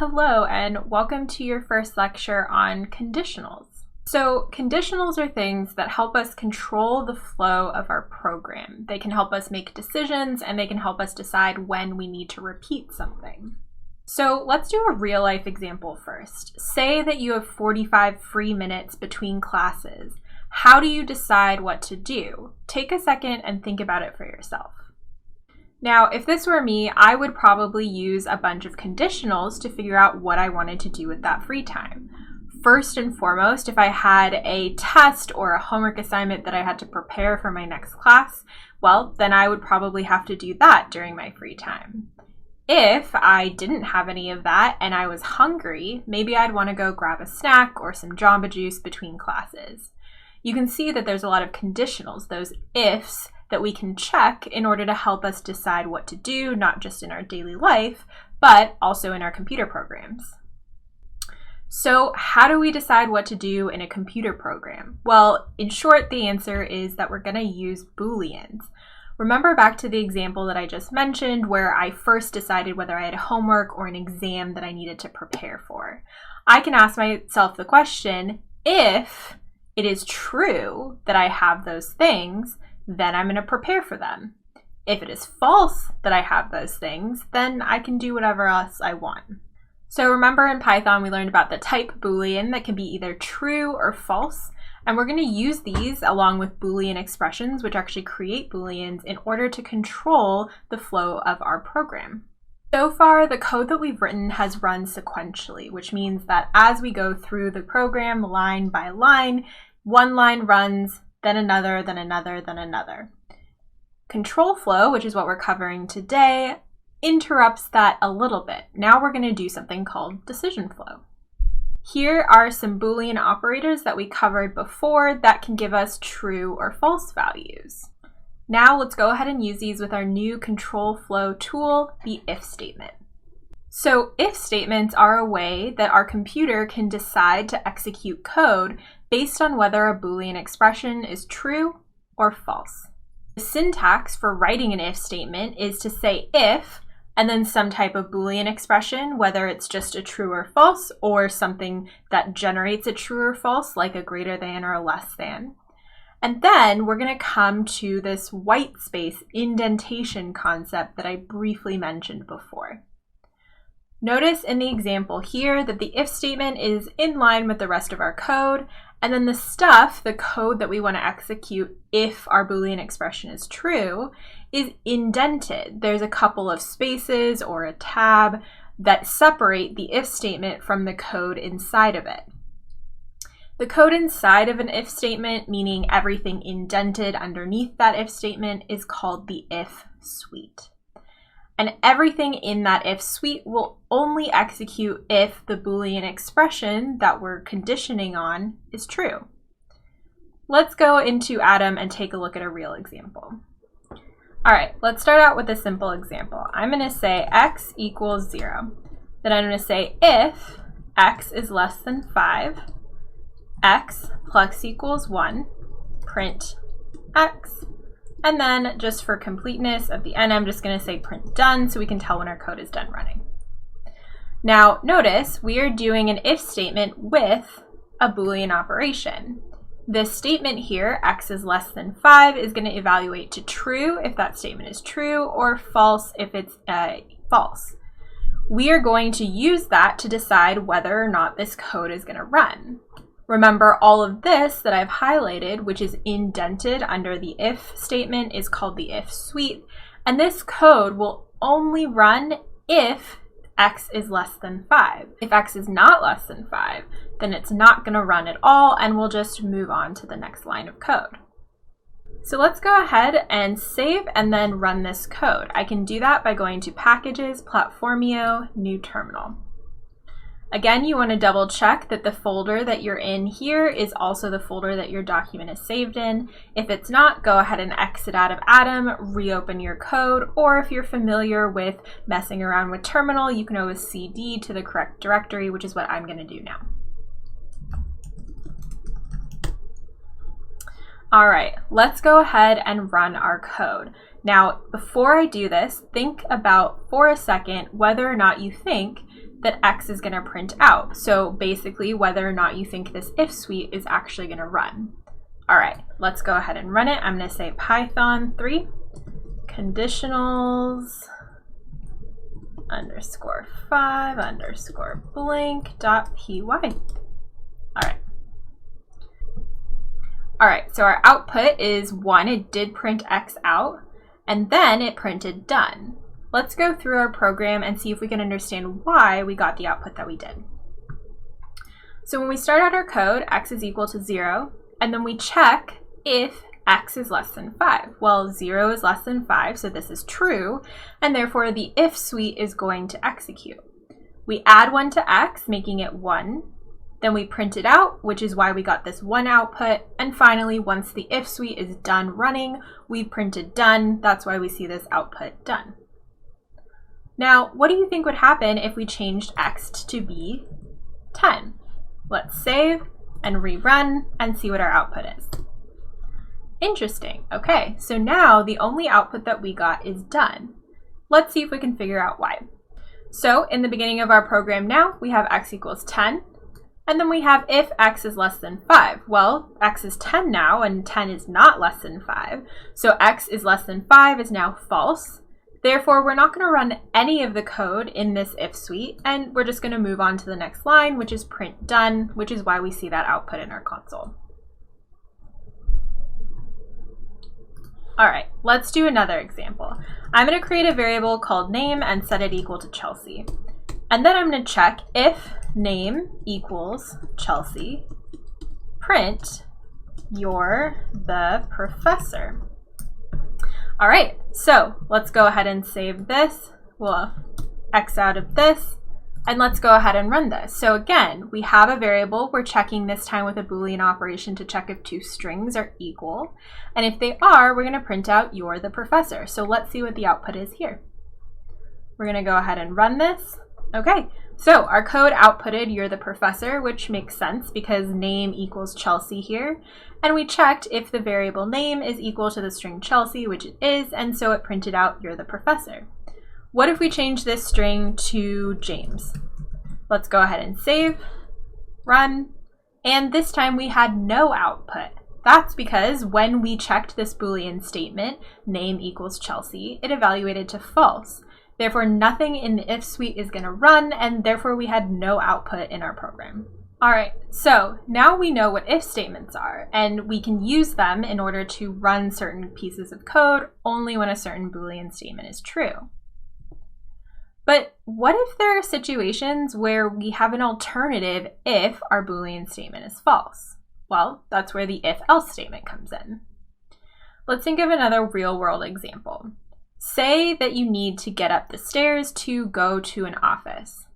Hello, and welcome to your first lecture on conditionals. So conditionals are things that help us control the flow of our program. They can help us make decisions, and they can help us decide when we need to repeat something. So let's do a real life example first. Say that you have 45 free minutes between classes. How do you decide what to do? Take a second and think about it for yourself. Now, if this were me, I would probably use a bunch of conditionals to figure out what I wanted to do with that free time. First and foremost, if I had a test or a homework assignment that I had to prepare for my next class, well, then I would probably have to do that during my free time. If I didn't have any of that and I was hungry, maybe I'd want to go grab a snack or some Jamba Juice between classes. You can see that there's a lot of conditionals, those ifs, that we can check in order to help us decide what to do, not just in our daily life, but also in our computer programs. So how do we decide what to do in a computer program? Well, in short, the answer is that we're going to use Booleans. Remember back to the example that I just mentioned where I first decided whether I had homework or an exam that I needed to prepare for. I can ask myself the question, if it is true that I have those things, then I'm going to prepare for them. If it is false that I have those things, then I can do whatever else I want. So remember in Python, we learned about the type Boolean that can be either true or false. And we're going to use these along with Boolean expressions, which actually create Booleans in order to control the flow of our program. So far, the code that we've written has run sequentially, which means that as we go through the program line by line, one line runs, then another, then another, then another. Control flow, which is what we're covering today, interrupts that a little bit. Now we're going to do something called decision flow. Here are some Boolean operators that we covered before that can give us true or false values. Now let's go ahead and use these with our new control flow tool, the if statement. So if statements are a way that our computer can decide to execute code based on whether a Boolean expression is true or false. The syntax for writing an if statement is to say if, and then some type of Boolean expression, whether it's just a true or false, or something that generates a true or false, like a greater than or a less than. And then we're going to come to this white space indentation concept that I briefly mentioned before. Notice in the example here that the if statement is in line with the rest of our code, and then the code that we want to execute if our Boolean expression is true, is indented. There's a couple of spaces or a tab that separate the if statement from the code inside of it. The code inside of an if statement, meaning everything indented underneath that if statement, is called the if suite. And everything in that if suite will only execute if the Boolean expression that we're conditioning on is true. Let's go into Atom and take a look at a real example. All right, let's start out with a simple example. I'm going to say x equals 0. Then I'm going to say if x is less than 5, x plus equals 1, print x. And then just for completeness at the end, I'm just going to say print done so we can tell when our code is done running. Now notice we are doing an if statement with a Boolean operation. This statement here, x is less than 5, is going to evaluate to true if that statement is true, or false if it's false. We are going to use that to decide whether or not this code is going to run. Remember, all of this that I've highlighted, which is indented under the if statement, is called the if suite, and this code will only run if x is less than 5. If x is not less than 5, then it's not going to run at all, and we'll just move on to the next line of code. So let's go ahead and save and then run this code. I can do that by going to Packages, Platformio, New Terminal. Again, you want to double check that the folder that you're in here is also the folder that your document is saved in. If it's not, go ahead and exit out of Atom, reopen your code, or if you're familiar with messing around with terminal, you can always CD to the correct directory, which is what I'm going to do now. All right, let's go ahead and run our code. Now, before I do this, think about for a second whether or not you think that X is going to print out. So basically whether or not you think this if suite is actually going to run. All right, let's go ahead and run it. I'm going to say Python 3 conditionals _5 _blank.py. All right, so our output is 1. It did print X out, and then it printed done. Let's go through our program and see if we can understand why we got the output that we did. So when we start out our code, X is equal to 0, and then we check if X is less than 5. Well, 0 is less than 5, so this is true, and therefore the if suite is going to execute. We add 1 to X, making it 1. Then we print it out, which is why we got this 1 output. And finally, once the if suite is done running, we printed done. That's why we see this output done. Now, what do you think would happen if we changed X to be 10? Let's save and rerun and see what our output is. Interesting. Okay, so now the only output that we got is done. Let's see if we can figure out why. So in the beginning of our program now, we have X equals 10. And then we have if X is less than 5. Well, X is 10 now, and 10 is not less than 5. So X is less than 5 is now false. Therefore, we're not going to run any of the code in this if suite, and we're just going to move on to the next line, which is print done, which is why we see that output in our console. All right, let's do another example. I'm going to create a variable called name and set it equal to Chelsea. And then I'm going to check if name equals Chelsea, print you're the professor. All right, so let's go ahead and save this. We'll X out of this, and let's go ahead and run this. So again, we have a variable. We're checking this time with a Boolean operation to check if 2 strings are equal. And if they are, we're going to print out you're the professor. So let's see what the output is here. We're going to go ahead and run this. Okay, so our code outputted you're the professor, which makes sense because name equals Chelsea here. And we checked if the variable name is equal to the string Chelsea, which it is, and so it printed out you're the professor. What if we change this string to James? Let's go ahead and save, run, and this time we had no output. That's because when we checked this Boolean statement, name equals Chelsea, it evaluated to false. Therefore, nothing in the if suite is going to run, and therefore we had no output in our program. All right, so now we know what if statements are, and we can use them in order to run certain pieces of code only when a certain Boolean statement is true. But what if there are situations where we have an alternative if our Boolean statement is false? Well, that's where the if-else statement comes in. Let's think of another real-world example. Say that you need to get up the stairs to go to an office.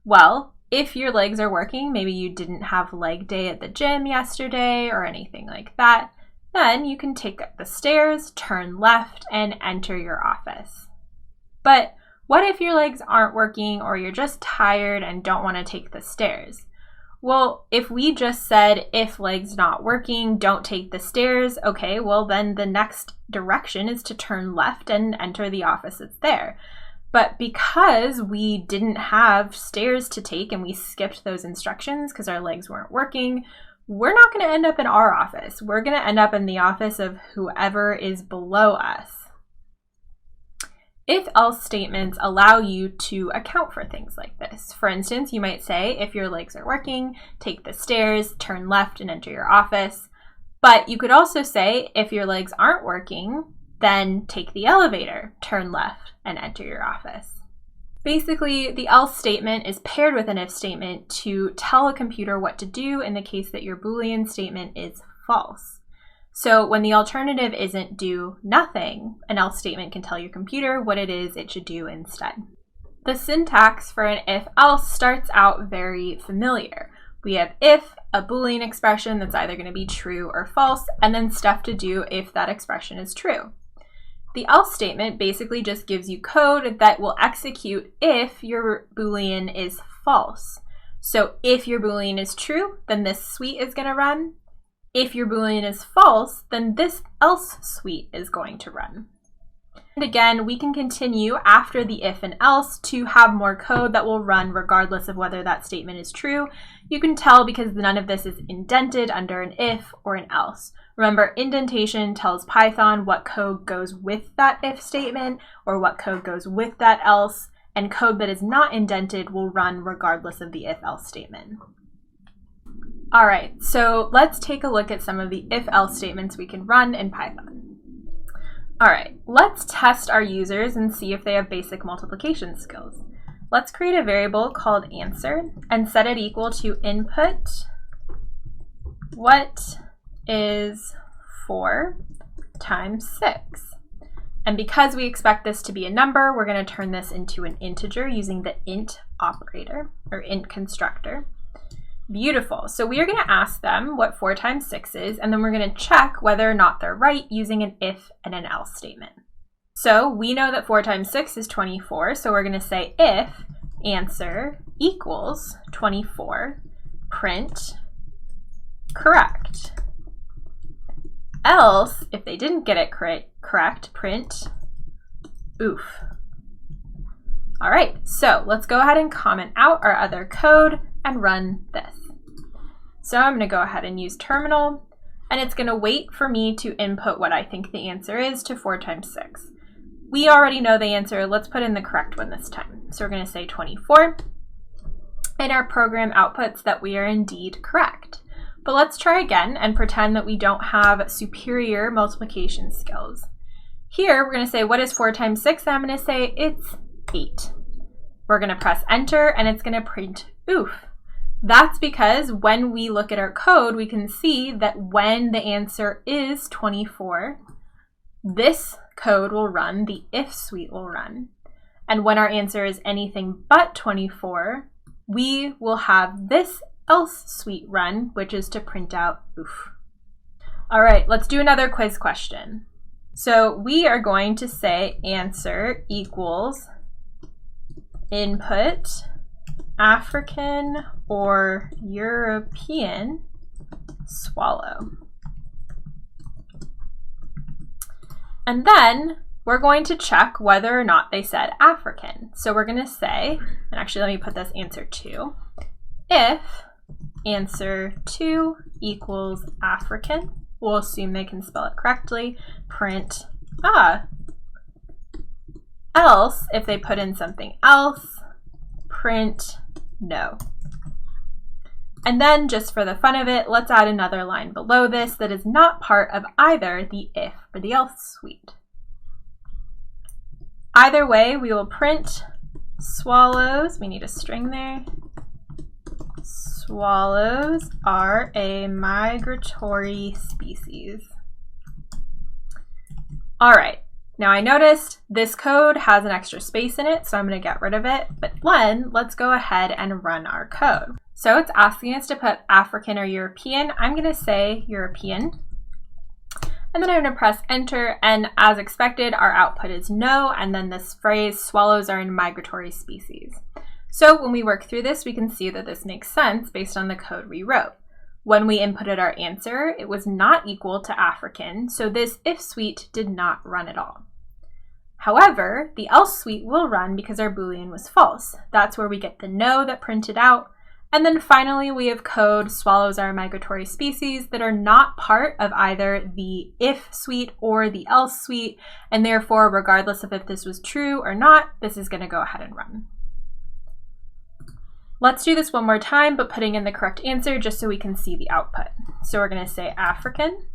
Well, if your legs are working, maybe you didn't have leg day at the gym yesterday or anything like that, then you can take up the stairs, turn left, and enter your office. But what if your legs aren't working or you're just tired and don't want to take the stairs? Well, if we just said, if legs not working, don't take the stairs, okay, well then the next direction is to turn left and enter the office that's there. But because we didn't have stairs to take and we skipped those instructions because our legs weren't working, we're not going to end up in our office. We're going to end up in the office of whoever is below us. If-else statements allow you to account for things like this. For instance, you might say, if your legs are working, take the stairs, turn left, and enter your office. But you could also say, if your legs aren't working, then take the elevator, turn left, and enter your office. Basically, the else statement is paired with an if statement to tell a computer what to do in the case that your Boolean statement is false. So when the alternative isn't do nothing, an else statement can tell your computer what it is it should do instead. The syntax for an if-else starts out very familiar. We have if, a Boolean expression that's either going to be true or false, and then stuff to do if that expression is true. The else statement basically just gives you code that will execute if your Boolean is false. So if your Boolean is true, then this suite is going to run. If your Boolean is false, then this else suite is going to run. And again, we can continue after the if and else to have more code that will run regardless of whether that statement is true. You can tell because none of this is indented under an if or an else. Remember, indentation tells Python what code goes with that if statement or what code goes with that else, and code that is not indented will run regardless of the if-else statement. All right, so let's take a look at some of the if-else statements we can run in Python. All right, let's test our users and see if they have basic multiplication skills. Let's create a variable called answer and set it equal to input what is 4 times 6. And because we expect this to be a number, we're going to turn this into an integer using the int operator or int constructor. Beautiful. So we are going to ask them what 4 times 6 is, and then we're going to check whether or not they're right using an if and an else statement. So we know that 4 times 6 is 24, so we're going to say if answer equals 24, print correct. Else, if they didn't get it correct, print oof. All right, so let's go ahead and comment out our other code and run this. So I'm going to go ahead and use terminal, and it's going to wait for me to input what I think the answer is to 4 times 6. We already know the answer. Let's put in the correct one this time. So we're going to say 24, and our program outputs that we are indeed correct. But let's try again and pretend that we don't have superior multiplication skills. Here, we're going to say, what is 4 times 6? And I'm going to say, it's 8. We're going to press enter, and it's going to print oof. That's because when we look at our code, we can see that when the answer is 24, this code will run, the if suite will run. And when our answer is anything but 24, we will have this else suite run, which is to print out oof. All right, let's do another quiz question. So we are going to say answer equals input African or European swallow. And then we're going to check whether or not they said African. So we're going to say, and actually let me put this answer 2, if answer 2 equals African, we'll assume they can spell it correctly, print else, if they put in something else, print no. And then just for the fun of it, let's add another line below this that is not part of either the if or the else suite. Either way, we will print swallows. We need a string there. Swallows are a migratory species. All right, now I noticed this code has an extra space in it, so I'm going to get rid of it. But then let's go ahead and run our code. So it's asking us to put African or European. I'm going to say European. And then I'm going to press enter, and as expected, our output is no, and then this phrase, swallows are a migratory species. So when we work through this, we can see that this makes sense based on the code we wrote. When we inputted our answer, it was not equal to African, so this if suite did not run at all. However, the else suite will run because our Boolean was false. That's where we get the no that printed out. And then finally, we have code swallows are a migratory species that are not part of either the if suite or the else suite, and therefore, regardless of if this was true or not, this is going to go ahead and run. Let's do this one more time, but putting in the correct answer just so we can see the output. So we're going to say African,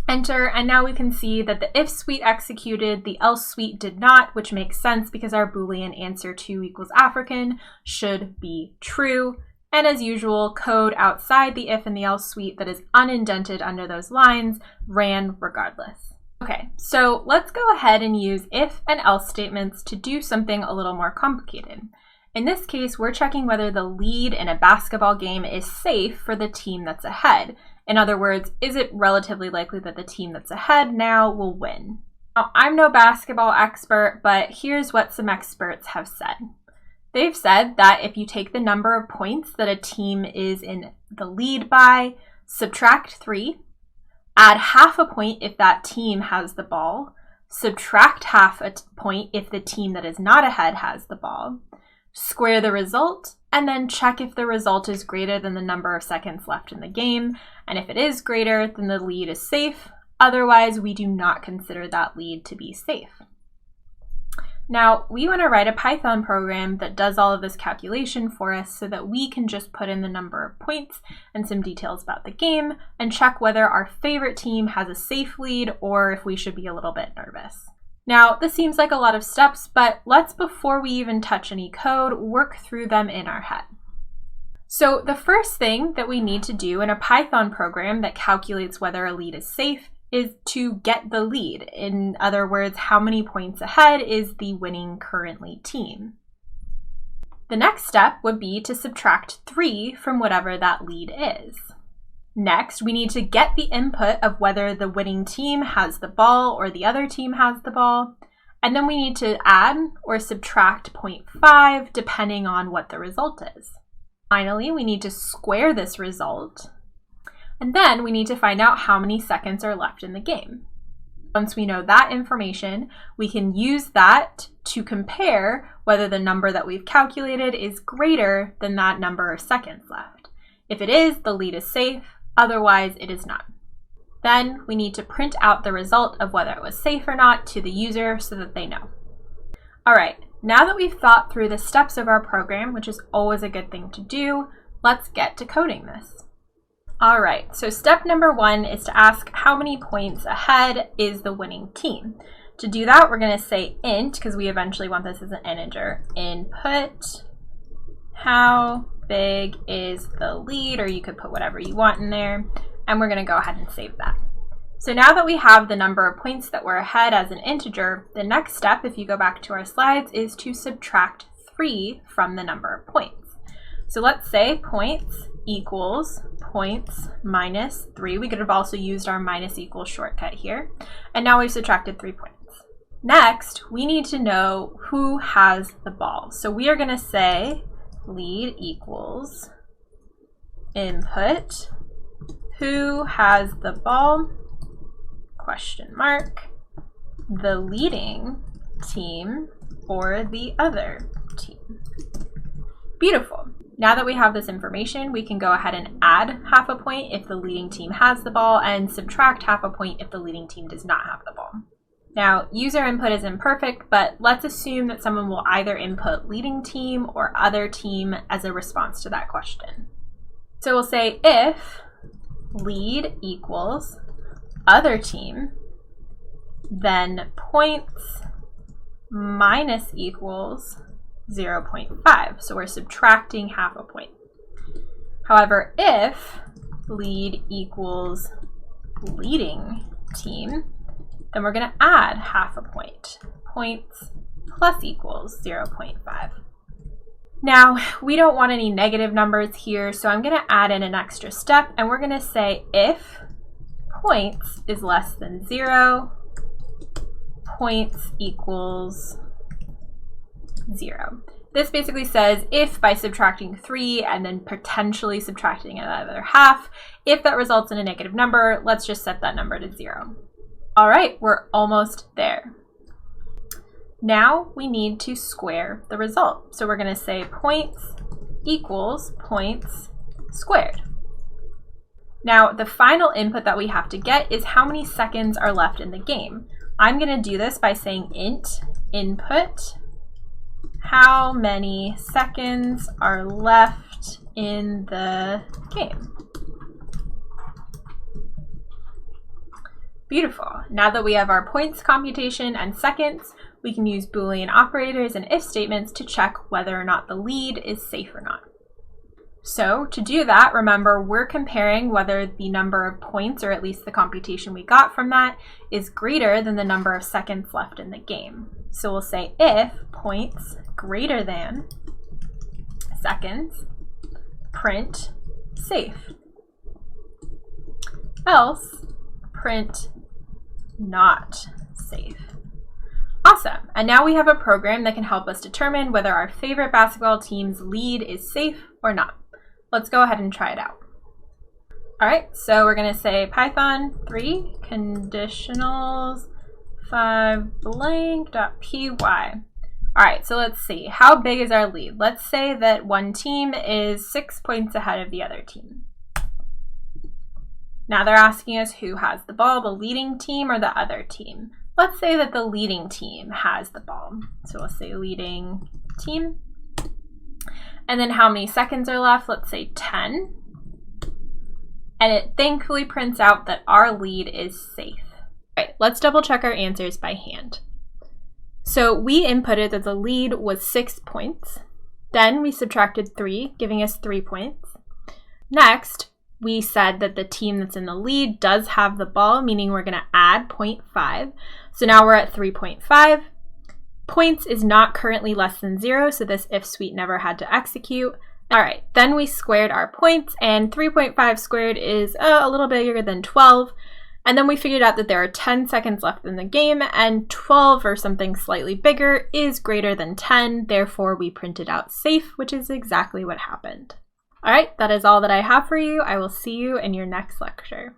enter, and now we can see that the if suite executed, the else suite did not, which makes sense because our Boolean answer 2 equals African should be true. And as usual, code outside the if and the else suite that is unindented under those lines ran regardless. Okay, so let's go ahead and use if and else statements to do something a little more complicated. In this case, we're checking whether the lead in a basketball game is safe for the team that's ahead. In other words, is it relatively likely that the team that's ahead now will win? Now, I'm no basketball expert, but here's what some experts have said. They've said that if you take the number of points that a team is in the lead by, subtract 3, add half a point if that team has the ball, subtract half a point if the team that is not ahead has the ball, square the result, and then check if the result is greater than the number of seconds left in the game. And if it is greater, then the lead is safe. Otherwise, we do not consider that lead to be safe. Now, we want to write a Python program that does all of this calculation for us so that we can just put in the number of points and some details about the game and check whether our favorite team has a safe lead or if we should be a little bit nervous. Now, this seems like a lot of steps, but let's, before we even touch any code, work through them in our head. So the first thing that we need to do in a Python program that calculates whether a lead is safe is to get the lead. In other words, how many points ahead is the winning currently team. The next step would be to subtract 3 from whatever that lead is. Next, we need to get the input of whether the winning team has the ball or the other team has the ball. And then we need to add or subtract 0.5 depending on what the result is. Finally, we need to square this result. And then we need to find out how many seconds are left in the game. Once we know that information, we can use that to compare whether the number that we've calculated is greater than that number of seconds left. If it is, the lead is safe. Otherwise, it is not. Then we need to print out the result of whether it was safe or not to the user so that they know. All right, now that we've thought through the steps of our program, which is always a good thing to do, let's get to coding this. All right, so step number 1 is to ask how many points ahead is the winning team. To do that, we're going to say int, because we eventually want this as an integer, input how big is the lead, or you could put whatever you want in there, and we're going to go ahead and save that. So now that we have the number of points that we're ahead as an integer, the next step, if you go back to our slides, is to subtract 3 from the number of points. So let's say points equals points minus 3. We could have also used our minus equals shortcut here. And now we've subtracted 3 points. Next, we need to know who has the ball. So we are going to say lead equals input who has the ball, question mark, the leading team or the other team. Beautiful. Now that we have this information, we can go ahead and add half a point if the leading team has the ball and subtract half a point if the leading team does not have the ball. Now, user input is imperfect, but let's assume that someone will either input leading team or other team as a response to that question. So we'll say if lead equals other team, then points minus equals 0.5. So we're subtracting half a point. However, if lead equals leading team, then we're going to add half a point. Points plus equals 0.5. Now, we don't want any negative numbers here, so I'm going to add in an extra step, and we're going to say if points is less than 0, points equals 0. This basically says if by subtracting 3 and then potentially subtracting another half, if that results in a negative number, let's just set that number to 0. All right, we're almost there. Now we need to square the result. So we're going to say points equals points squared. Now the final input that we have to get is how many seconds are left in the game. I'm going to do this by saying int input how many seconds are left in the game. Beautiful. Now that we have our points computation and seconds, we can use Boolean operators and if statements to check whether or not the lead is safe or not. So to do that, remember we're comparing whether the number of points, or at least the computation we got from that, is greater than the number of seconds left in the game. So we'll say if points greater than seconds, print safe. Else, print not safe. Awesome. And now we have a program that can help us determine whether our favorite basketball team's lead is safe or not. Let's go ahead and try it out. All right, so we're going to say Python 3 conditionals 5 blank.py. All right, so let's see. How big is our lead? Let's say that one team is 6 points ahead of the other team. Now they're asking us who has the ball, the leading team or the other team. Let's say that the leading team has the ball. So we'll say leading team. And then how many seconds are left? Let's say 10. And it thankfully prints out that our lead is safe. All right, let's double check our answers by hand. So we inputted that the lead was 6 points. Then we subtracted 3, giving us 3 points. Next, we said that the team that's in the lead does have the ball, meaning we're going to add 0.5. So now we're at 3.5. Points is not currently less than 0, so this if suite never had to execute. All right, then we squared our points, and 3.5 squared is a little bigger than 12. And then we figured out that there are 10 seconds left in the game, and 12 or something slightly bigger is greater than 10. Therefore, we printed out safe, which is exactly what happened. All right, that is all that I have for you. I will see you in your next lecture.